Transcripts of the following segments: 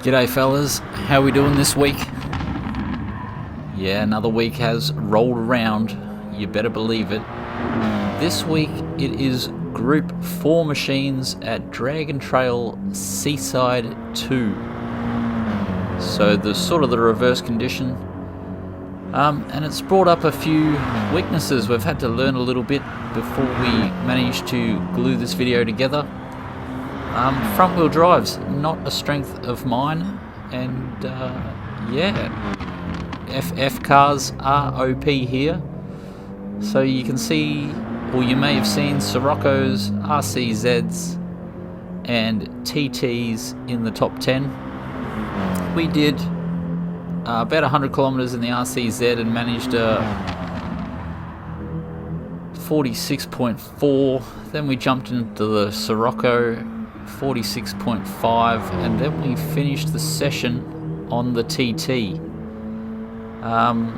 G'day fellas, how we doing this week? Yeah, another week has rolled around, you better believe it. This week it is Group 4 machines at Dragon Trail Seaside 2. So the sort of the reverse condition. And it's brought up a few weaknesses. We've had to learn a little bit before we managed to glue this video together. Front wheel drives, not a strength of mine, and yeah, FF cars are OP here. So you can see, or you may have seen, Siroccos, RCZs and TTs in the top 10. We did about 100 kilometers in the RCZ and managed a 46.4. Then we jumped into the Sirocco, 46.5, and then we finished the session on the TT. And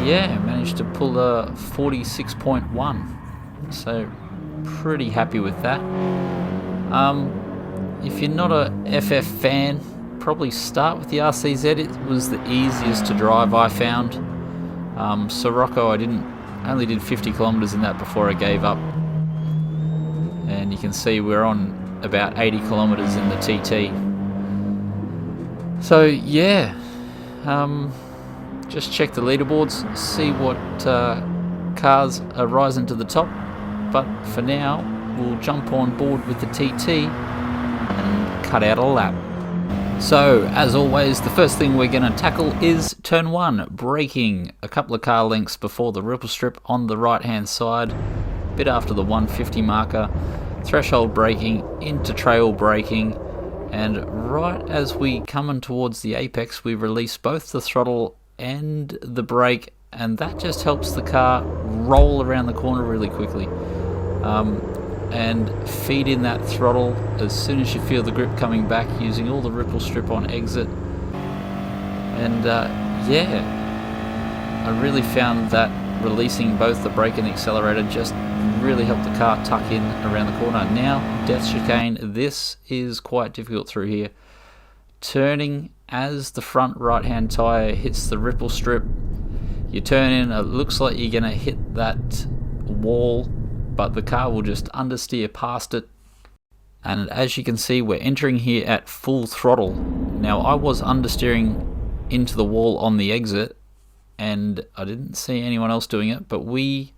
yeah, managed to pull a 46.1. So pretty happy with that. If you're not a FF fan, probably start with the RCZ. It was the easiest to drive, I found. Sirocco, I only did 50 kilometers in that before I gave up. And you can see we're on about 80 kilometers in the TT. So yeah, just check the leaderboards, see what cars are rising to the top. But for now, we'll jump on board with the TT and cut out a lap. So, as always, the first thing we're going to tackle is turn 1, braking a couple of car lengths before the ripple strip on the right hand side, a bit after the 150 marker, threshold braking into trail braking, and right as we come in towards the apex we release both the throttle and the brake, and that just helps the car roll around the corner really quickly. And feed in that throttle as soon as you feel the grip coming back, using all the ripple strip on exit. And yeah, I really found that releasing both the brake and the accelerator just really helped the car tuck in around the corner. Now, death chicane, this is quite difficult through here. Turning as the front right hand tyre hits the ripple strip, you turn in, it looks like you're going to hit that wall, but the car will just understeer past it. And as you can see, we're entering here at full throttle. Now, I was understeering into the wall on the exit, and I didn't see anyone else doing it, but we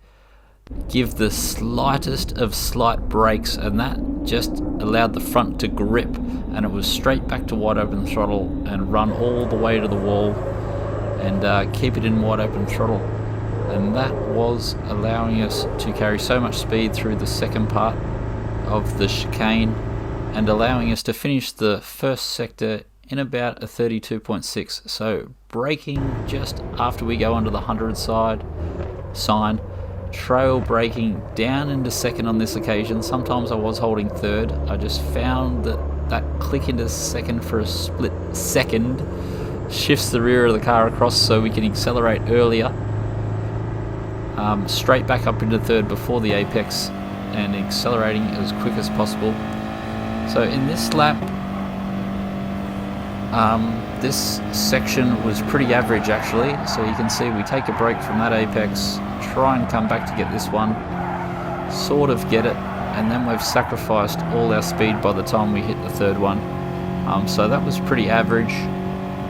give the slightest of slight brakes, and that just allowed the front to grip, and it was straight back to wide open throttle and run all the way to the wall and keep it in wide open throttle. And that was allowing us to carry so much speed through the second part of the chicane and allowing us to finish the first sector in about a 32.6. So braking just after we go under the 100 sign, trail braking down into second on this occasion. Sometimes I was holding third. I just found that click into second for a split second shifts the rear of the car across so we can accelerate earlier. Straight back up into third before the apex and accelerating as quick as possible. So in this lap, this section was pretty average actually. So you can see we take a break from that apex, try and come back to get this one, sort of get it, and then we've sacrificed all our speed by the time we hit the third one. So that was pretty average,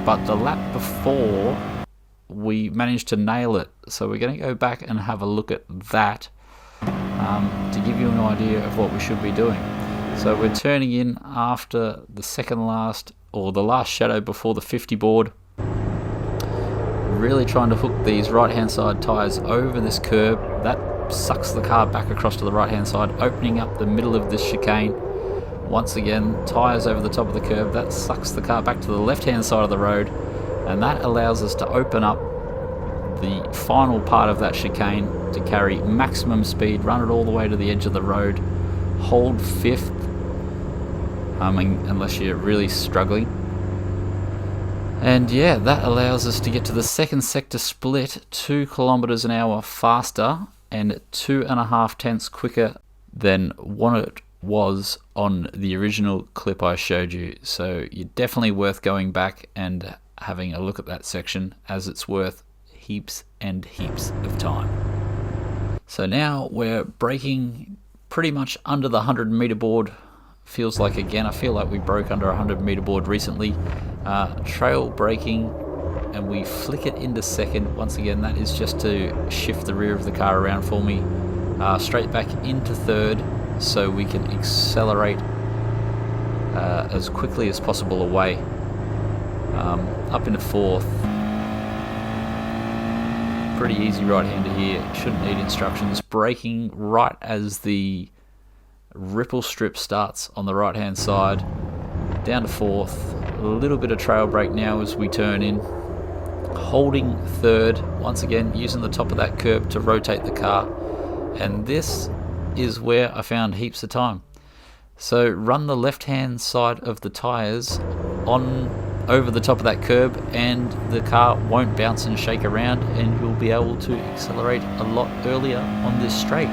but the lap before we managed to nail it. So we're going to go back and have a look at that to give you an idea of what we should be doing. So we're turning in after the second last, or the last shadow before the 50 board. Really trying to hook these right hand side tyres over this curb. That sucks the car back across to the right hand side, opening up the middle of this chicane. Once again, tyres over the top of the curb. That sucks the car back to the left hand side of the road, and that allows us to open up the final part of that chicane to carry maximum speed, run it all the way to the edge of the road, hold fifth, unless you're really struggling. And yeah, that allows us to get to the second sector split 2 kilometers an hour faster and 2.5 tenths quicker than what it was on the original clip I showed you, so you're definitely worth going back and having a look at that section, as it's worth heaps and heaps of time. So now we're braking pretty much under the 100-meter board. Feels like, again, I feel like we broke under a 100-meter board recently. Trail braking, and we flick it into second. Once again, that is just to shift the rear of the car around for me. Straight back into third, so we can accelerate as quickly as possible away. Up into fourth. Pretty easy right-hander here, shouldn't need instructions. Braking right as the ripple strip starts on the right-hand side. Down to fourth. A little bit of trail brake now as we turn in. Holding third, once again using the top of that curb to rotate the car. And this is where I found heaps of time. So run the left-hand side of the tyres on over the top of that curb, and the car won't bounce and shake around, and you'll be able to accelerate a lot earlier on this straight.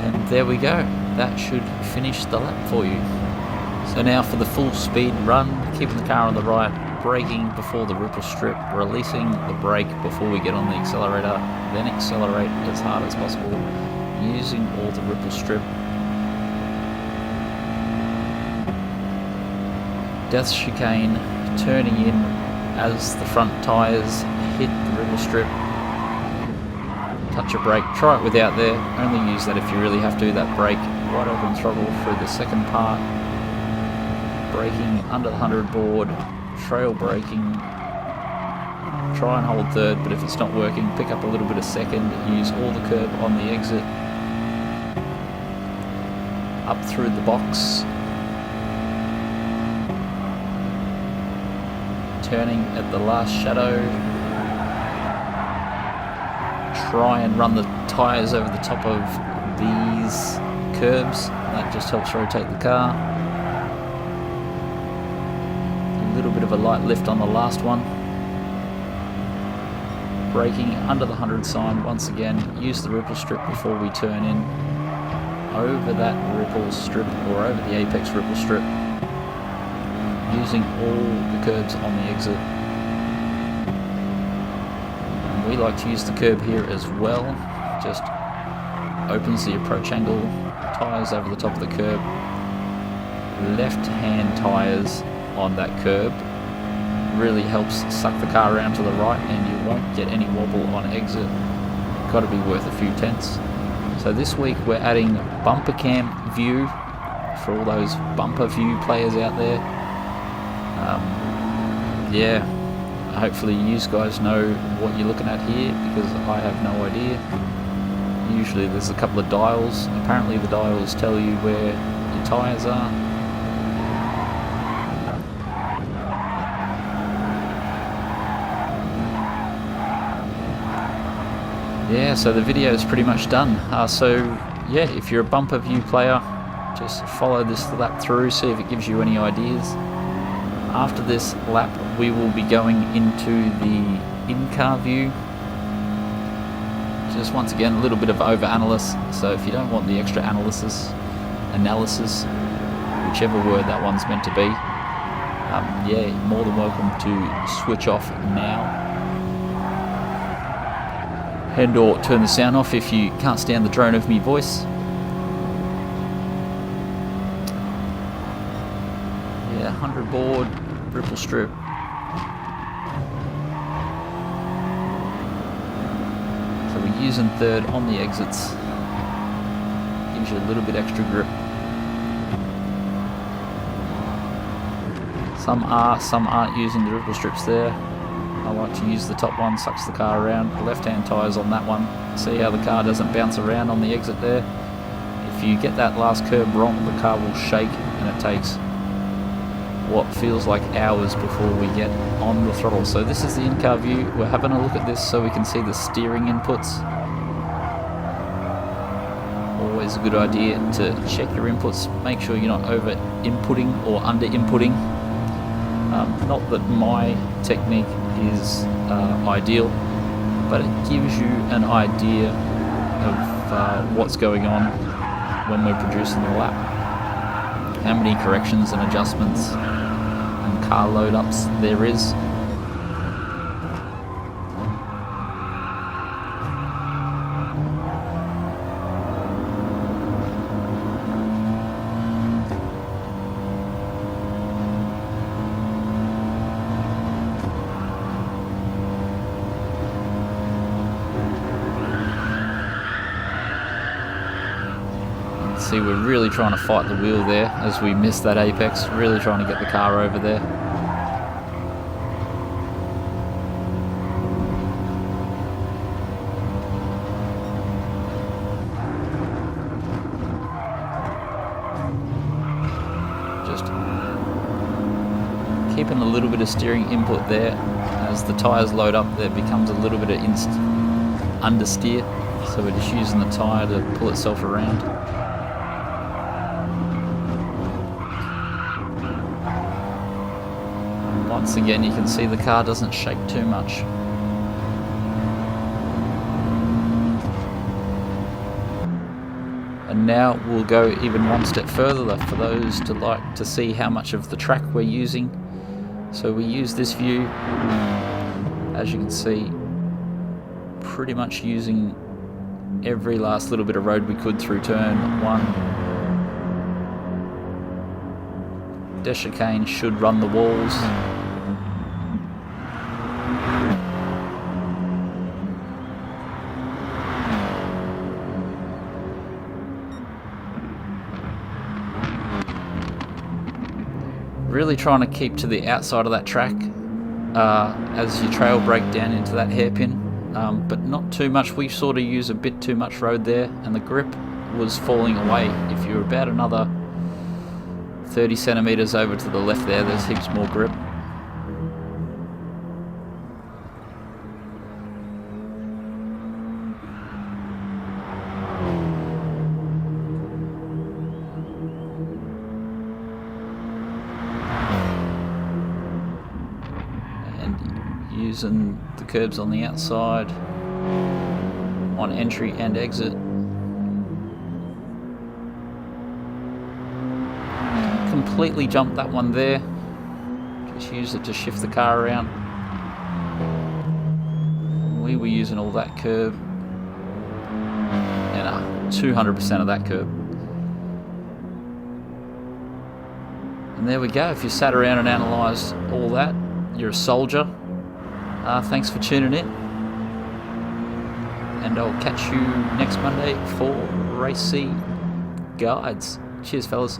And there we go, that should finish the lap for you. So now for the full speed run, keeping the car on the right, braking before the ripple strip, releasing the brake before we get on the accelerator, then accelerate as hard as possible using all the ripple strip. Death chicane, turning in as the front tyres hit the ripple strip. Touch a brake, try it without there, only use that if you really have to. That brake, right open throttle for the second part. Braking under the 100 board, trail braking. Try and hold third, but if it's not working, pick up a little bit of second, use all the curb on the exit. Up through the box. Turning at the last shadow. Try and run the tyres over the top of these curbs. That just helps rotate the car. A little bit of a light lift on the last one. Braking under the 100 sign once again. Use the ripple strip before we turn in. Over that ripple strip, or over the apex ripple strip. Using all the curbs on the exit. And we like to use the curb here as well. Just opens the approach angle, tyres over the top of the curb. Left hand tyres on that curb really helps suck the car around to the right, and you won't get any wobble on exit. Got to be worth a few tenths. So this week we're adding bumper cam view for all those bumper view players out there. Yeah, hopefully you guys know what you're looking at here, because I have no idea. Usually there's a couple of dials. Apparently the dials tell you where your tyres are. Yeah, so the video is pretty much done. So yeah, if you're a bumper view player, just follow this lap through, see if it gives you any ideas. After this lap, we will be going into the in-car view. Just once again, a little bit of over-analysis. So if you don't want the extra analysis, whichever word that one's meant to be, yeah, you're more than welcome to switch off now. And or turn the sound off if you can't stand the drone of me voice. Yeah, 100 board, ripple strip. So we're using third on the exits. Gives you a little bit extra grip. Some aren't using the ripple strips there. I like to use the top one, sucks the car around. Left-hand tyres on that one. See how the car doesn't bounce around on the exit there? If you get that last curb wrong, the car will shake, and it takes what feels like hours before we get on the throttle. So this is the in-car view. We're having a look at this so we can see the steering inputs. Always a good idea to check your inputs. Make sure you're not over-inputting or under-inputting. Not that my technique is ideal, but it gives you an idea of what's going on when we're producing the lap. How many corrections and adjustments and car load ups there is. See, we're really trying to fight the wheel there as we miss that apex, really trying to get the car over there. Just keeping a little bit of steering input there. As the tyres load up, there becomes a little bit of understeer, so we're just using the tyre to pull itself around. Once again, you can see the car doesn't shake too much. And now we'll go even one step further for those to like to see how much of the track we're using. So we use this view, as you can see, pretty much using every last little bit of road we could through turn 1. Dash chicane should run the walls. Really trying to keep to the outside of that track as you trail brake down into that hairpin, but not too much. We sort of use a bit too much road there, and the grip was falling away. If you're about another 30 centimeters over to the left there, there's heaps more grip. Using the curbs on the outside on entry and exit. Completely jumped that one there. Just use it to shift the car around. We were using all that curb and 200% of that curb. And there we go. If you sat around and analysed all that, you're a soldier. Thanks for tuning in, and I'll catch you next Monday for Race C guides. Cheers, fellas.